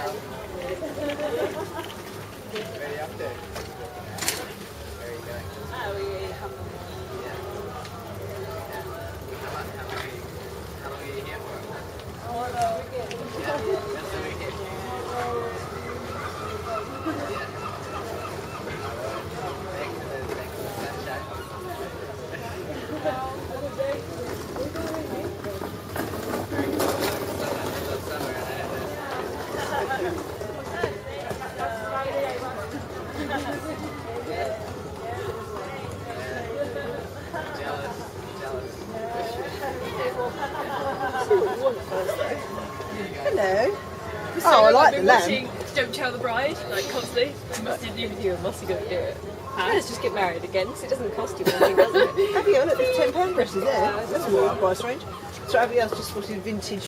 Ready up there? There you go. Oh, yeah. How long are you here for? Oh, no, we're good. That's the weekend. Hello. Oh, I like the lamb. Don't Tell the Bride, like constantly. You must go do it. Let's just get married again, because it doesn't cost you anything, does it? Have you? Look, there's £10 brushes there. That's a more price range. So everybody else just spotted vintage